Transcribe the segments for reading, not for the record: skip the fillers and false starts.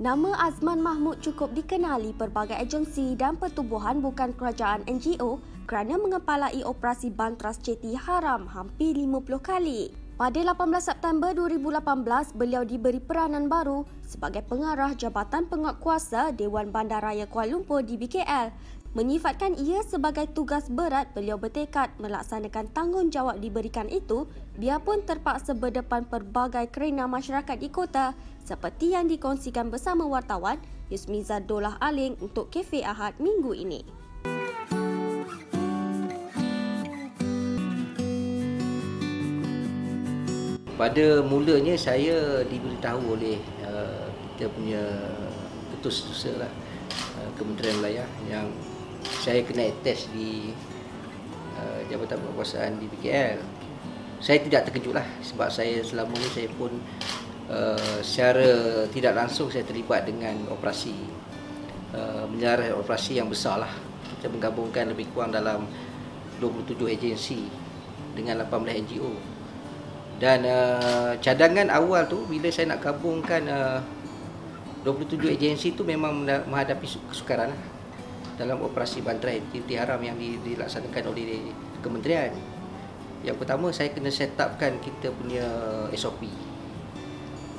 Nama Azman Mahmud cukup dikenali pelbagai agensi dan pertubuhan bukan kerajaan NGO kerana mengepalai operasi bantras ceti haram hampir 50 kali. Pada 18 September 2018, beliau diberi peranan baru sebagai pengarah Jabatan Penguatkuasa Dewan Bandaraya Kuala Lumpur di BKL. Menyifatkan ia sebagai tugas berat, beliau bertekad melaksanakan tanggungjawab diberikan itu biarpun terpaksa berdepan pelbagai kerena masyarakat di kota seperti yang dikongsikan bersama wartawan Yusmiza Dolah Aling untuk Cafe Ahad minggu ini. Pada mulanya saya diberitahu oleh kita punya ketua setiausaha lah, Kementerian Wilayah yang saya kena attach di Jabatan Penguatkuasaan di BKL. Saya tidak terkejut lah sebab saya selama ni saya pun secara tidak langsung saya terlibat dengan operasi menyarah operasi yang besar lah. Kita menggabungkan lebih kurang dalam 27 agensi dengan 18 NGO. Dan cadangan awal tu bila saya nak gabungkan 27 agensi tu memang menghadapi kesukaran lah dalam operasi bantrai ceti haram yang dilaksanakan oleh kementerian. Yang pertama saya kena set upkan kita punya SOP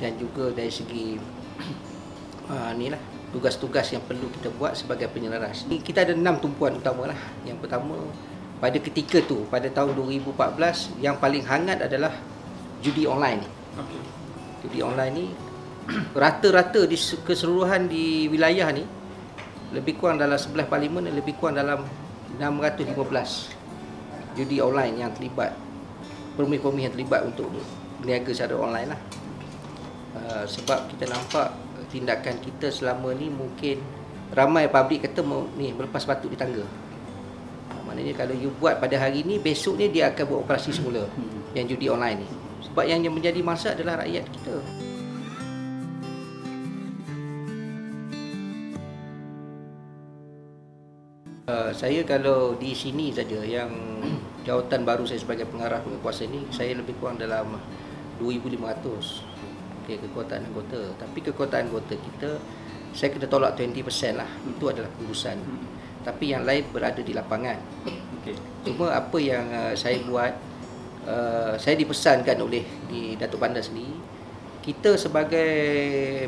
dan juga dari segi inilah tugas-tugas yang perlu kita buat sebagai penyelaras. Kita ada 6 tumpuan utama lah. Yang pertama pada ketika tu pada tahun 2014 yang paling hangat adalah judi online ni. Okay. Judi online ni rata-rata di keseluruhan di wilayah ni lebih kurang dalam 11 parlimen lebih kurang dalam 615 judi online yang terlibat, permis-permis yang terlibat untuk berniaga secara online lah. Sebab kita nampak tindakan kita selama ni mungkin ramai public kata ni melepas batu di tangga. Maknanya kalau you buat pada hari ni, besok ni dia akan buat operasi semula yang judi online ni. Sebab yang menjadi mangsa adalah rakyat kita. Saya kalau di sini saja yang jawatan baru saya sebagai pengarah penguatkuasa ni, saya lebih kurang dalam 2,500 kekuatan anggota. Tapi kekuatan anggota kita, saya kena tolak 20% lah. Itu adalah urusan. Tapi yang lain berada di lapangan. Cuma apa yang saya buat, saya dipesankan oleh di Datuk Bandar sendiri, kita sebagai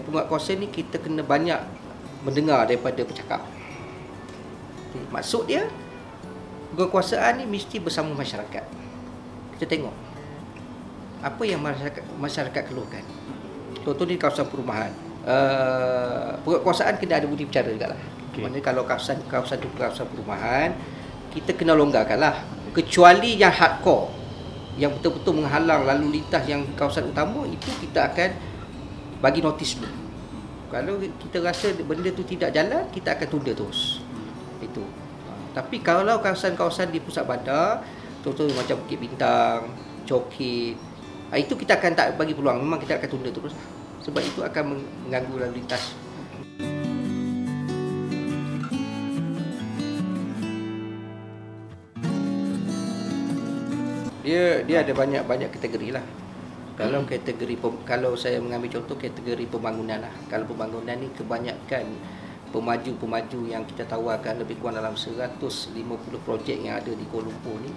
penguatkuasa ni kita kena banyak mendengar daripada pecakap. Maksud dia, penguatkuasaan ni mesti bersama masyarakat. Kita tengok apa yang masyarakat keluhkan. Contohnya kawasan perumahan, penguatkuasaan kena ada budi bicara juga lah. Maksudnya kalau kawasan itu kawasan perumahan, kita kena longgarkan lah. Kecuali yang hardcore, yang betul-betul menghalang lalu lintas yang kawasan utama, itu kita akan bagi notis dulu. Kalau kita rasa benda tu tidak jalan, kita akan tunda terus. Itu. Tapi kalau kawasan-kawasan di pusat bandar, contohnya macam Bukit Bintang, Chowkit, itu kita akan tak bagi peluang, memang kita akan tunda terus. Sebab itu akan mengganggu lalu lintas. Dia ada banyak kategori lah. Kalau kategori, kalau saya mengambil contoh kategori pembangunan lah. Kalau pembangunan ni kebanyakan pemaju-pemaju yang kita tawarkan lebih kurang dalam 150 projek yang ada di Kuala Lumpur ni,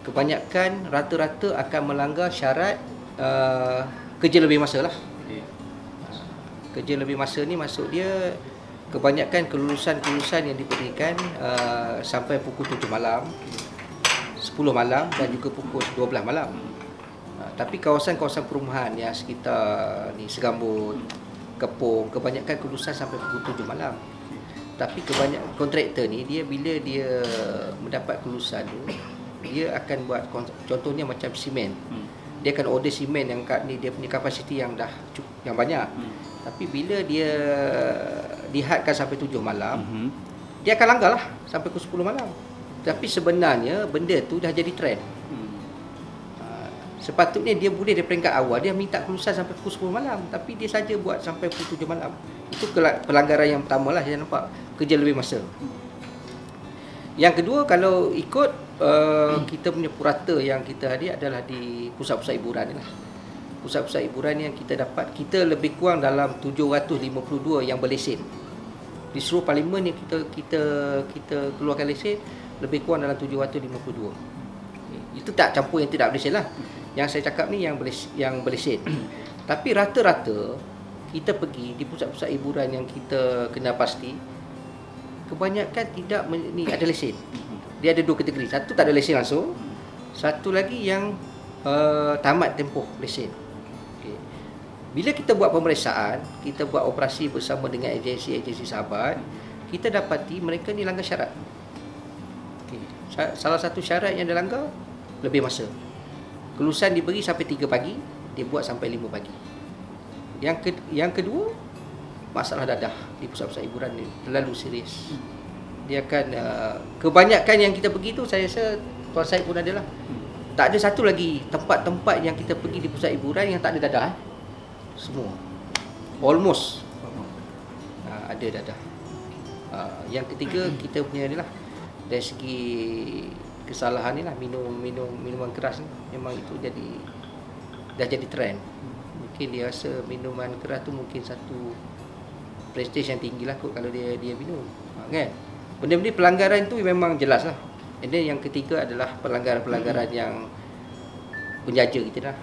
kebanyakan rata-rata akan melanggar syarat kerja lebih masa lah. Kerja lebih masa ni maksud dia kebanyakan kelulusan yang diberikan sampai pukul 7 malam, 10 malam dan juga pukul 12 malam. Tapi kawasan-kawasan perumahan yang sekitar ni Segambut, Kepong, kebanyakan kelulusan sampai pukul 7 malam. Tapi kebanyakan kontraktor ni, dia bila dia mendapat kelulusan tu, dia akan buat contohnya macam simen. Dia akan order simen yang kat ni dia punya kapasiti yang dah yang banyak. Tapi bila dia dihadkan sampai 7 malam, dia akan langgar lah sampai pukul 10 malam. Tapi sebenarnya benda tu dah jadi trend. Sepatutnya dia boleh dari peringkat awal dia minta kelulusan sampai pukul 10 malam, tapi dia saja buat sampai pukul 7 malam. Itu pelanggaran yang pertama lah saya nampak, kerja lebih masa. Yang kedua, kalau ikut kita punya purata yang kita hadir adalah di pusat-pusat hiburan ni lah. pusat-pusat hiburan yang kita dapat, kita lebih kurang dalam 752 yang berlesen. Di seluruh parlimen yang kita keluarkan lesen, lebih kurang dalam 752. Itu tak campur yang tidak berlesen lah. Yang saya cakap ni yang berlesen. Tapi rata-rata kita pergi di pusat-pusat hiburan yang kita kenal pasti, kebanyakan tidak ni ada lesen. Dia ada 2 kategori. Satu tak ada lesen langsung, satu lagi yang tamat tempoh lesen. Okay. Bila kita buat pemeriksaan, kita buat operasi bersama dengan agensi-agensi sahabat, kita dapati mereka ni langgar syarat. Okay. Salah satu syarat yang dilanggar, lebih masa. Kelulusan diberi sampai 3 pagi, dia buat sampai 5 pagi. Yang kedua, masalah dadah di pusat-pusat hiburan ni terlalu serius. Dia akan kebanyakan yang kita pergi tu, saya rasa Tuan Syed pun adalah. Tak ada satu lagi tempat-tempat yang kita pergi di pusat hiburan yang tak ada dadah. Semua. Almost. Ada dadah. Yang ketiga, kita punya ni lah, dari segi kesalahan ni lah, minuman keras ni, memang itu dah jadi trend. Mungkin dia rasa minuman keras tu mungkin satu prestige yang tinggi lah kot kalau dia minum. Kan? Benda-benda pelanggaran tu memang jelas lah. And then yang ketiga adalah pelanggaran-pelanggaran yang penjaja kita lah.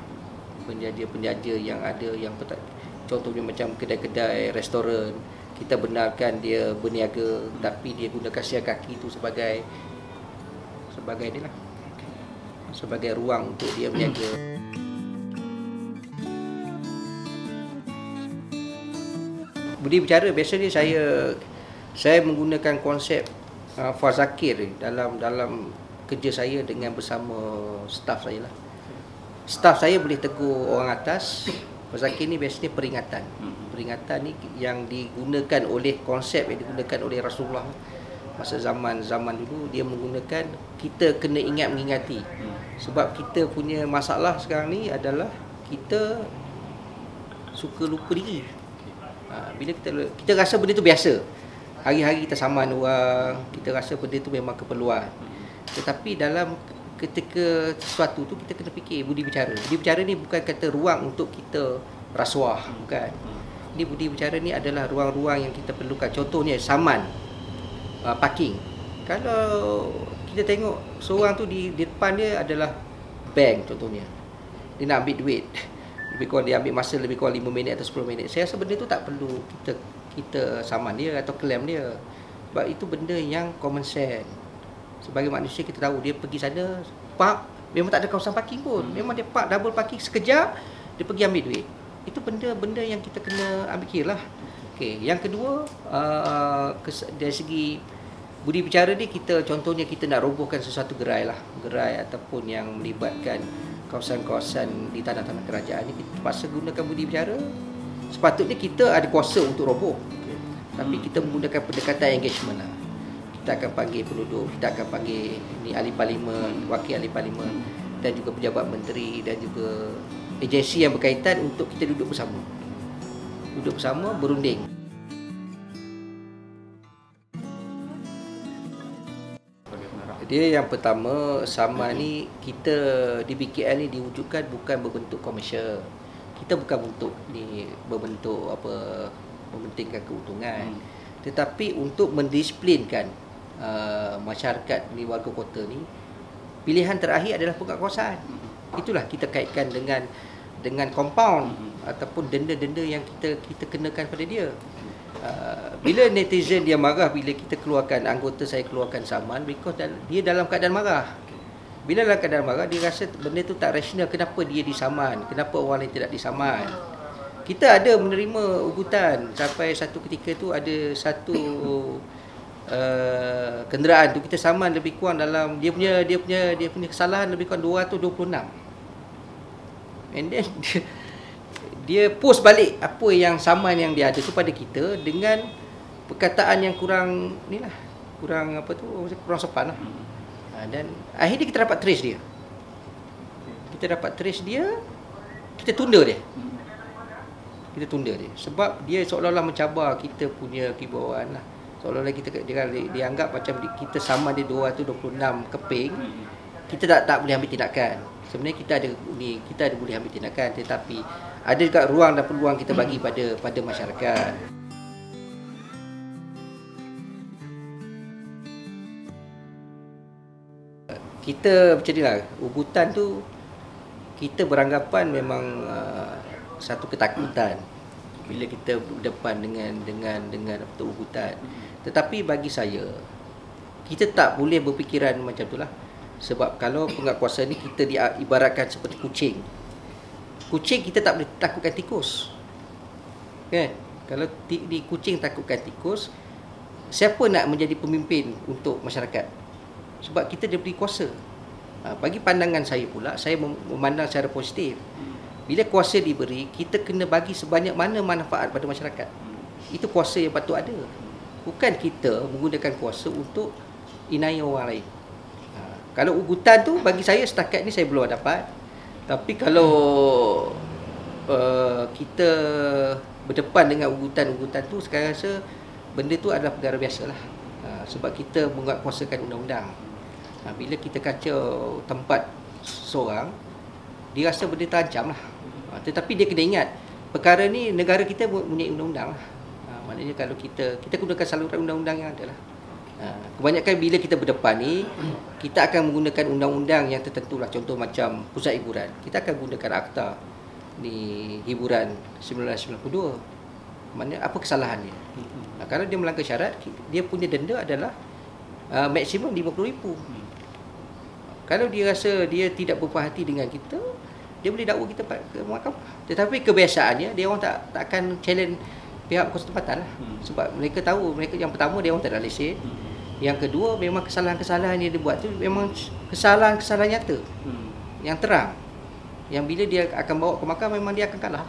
Penjaja yang ada yang contohnya macam kedai-kedai, restoran, kita benarkan dia berniaga tapi dia gunakan siar kaki tu sebagai ni lah, sebagai ruang untuk dia berniaga. Budi bicara biasanya saya menggunakan konsep fazakir dalam kerja saya dengan bersama staf saya lah. Staf saya boleh tegur orang atas. Fazakir ni biasanya peringatan. Peringatan ni yang digunakan oleh konsep yang digunakan oleh Rasulullah masa zaman dulu. Dia menggunakan, kita kena mengingati. Sebab kita punya masalah sekarang ni adalah kita suka lupa diri. Bila kita rasa benda tu biasa, hari-hari kita saman orang, kita rasa benda tu memang keperluan. Tetapi dalam ketika sesuatu tu kita kena fikir budi bicara. Budi bicara ni bukan kata ruang untuk kita rasuah, bukan. Ini budi bicara ni adalah ruang-ruang yang kita perlukan. Contohnya saman, parking. Kalau kita tengok seorang tu di depan dia adalah bank contohnya, dia nak ambil duit, lebih kurang dia ambil masa lebih kurang 5 minit atau 10 minit. Saya rasa benda tu tak perlu kita saman dia atau claim dia. Sebab itu benda yang common sense. Sebagai manusia kita tahu, dia pergi sana park, memang tak ada kawasan parking pun. Memang dia park double parking sekejap, dia pergi ambil duit. Itu benda-benda yang kita kena ambil kira lah. Okay. Yang kedua, dari segi budi bicara ni, contohnya kita nak robohkan sesuatu gerai lah. Gerai ataupun yang melibatkan kawasan-kawasan di tanah-tanah kerajaan ni, kita terpaksa gunakan budi bicara. Sepatutnya kita ada kuasa untuk roboh. Tapi kita menggunakan pendekatan engagement lah. Kita akan panggil penduduk, kita akan panggil ni ahli parlimen, wakil ahli parlimen dan juga pejabat menteri dan juga agensi yang berkaitan untuk kita duduk bersama. Duduk bersama, berunding. Dia yang pertama, saman ni kita di BKL ni diwujudkan bukan berbentuk komersial. Kita bukan berbentuk mementingkan keuntungan. Tetapi untuk mendisiplinkan masyarakat ni, warga kota ni, pilihan terakhir adalah penguatkuasaan. Itulah kita kaitkan dengan compound ataupun denda-denda yang kita kenakan pada dia. Bila netizen dia marah bila kita keluarkan, anggota saya keluarkan saman, because dia dalam keadaan marah. Bila dalam keadaan marah, dia rasa benda tu tak rasional. Kenapa dia disaman? Kenapa orang lain tidak disaman? Kita ada menerima ugutan sampai satu ketika tu ada satu kenderaan tu kita saman lebih kurang dalam dia punya kesalahan lebih kurang 226. And then dia post balik apa yang saman yang dia ada tu pada kita dengan perkataan yang kurang sopan lah. Dan akhirnya kita dapat trace dia. Kita tunda dia. Sebab dia seolah-olah mencabar kita punya kewibawaan lah. Seolah-olah dia anggap macam kita sama dia 226 keping. kita tak boleh ambil tindakan. Sebenarnya kita ada boleh ambil tindakan, tetapi ada juga ruang dan peluang kita bagi pada masyarakat. Kita macam ni lah, ugutan tu kita beranggapan memang satu ketakutan bila kita berdepan dengan ugutan. Tetapi bagi saya, kita tak boleh berfikiran macam itulah. Sebab kalau penguatkuasa ni kita diibaratkan seperti kucing. Kucing kita tak boleh takutkan tikus. Kan? Kalau di kucing takutkan tikus, siapa nak menjadi pemimpin untuk masyarakat? Sebab kita diberi kuasa. Bagi pandangan saya pula, saya memandang secara positif. Bila kuasa diberi, kita kena bagi sebanyak mana manfaat pada masyarakat. Itu kuasa yang patut ada. Bukan kita menggunakan kuasa untuk inai orang lain. Kalau ugutan tu bagi saya setakat ni saya belum dapat. Tapi kalau kita berdepan dengan ugutan-ugutan tu, saya rasa benda tu adalah perkara biasalah. Sebab kita menguatkuasakan undang-undang. Bila kita kacau tempat seorang, dia rasa benda terancam lah. Tetapi dia kena ingat, perkara ni negara kita mempunyai undang-undang lah. Maknanya kalau kita gunakan saluran undang-undang yang ada lah. Kebanyakan bila kita berdepan ni, kita akan menggunakan undang-undang yang tertentu lah. Contoh macam pusat hiburan, kita akan gunakan Akta di hiburan 1992. Maknanya apa kesalahan dia? Kalau dia melanggar syarat, dia punya denda adalah maksimum RM50,000. Kalau dia rasa dia tidak berpuas hati dengan kita, dia boleh dakwa kita ke mahkamah. Tetapi kebiasaannya, dia orang tak akan challenge pihak berkuasa tempatan lah. Sebab mereka tahu, yang pertama dia orang tak ada lesen. Yang kedua, memang kesalahan-kesalahan yang dia buat tu memang kesalahan-kesalahan nyata, yang terang, yang bila dia akan bawa ke mahkamah memang dia akan kalah.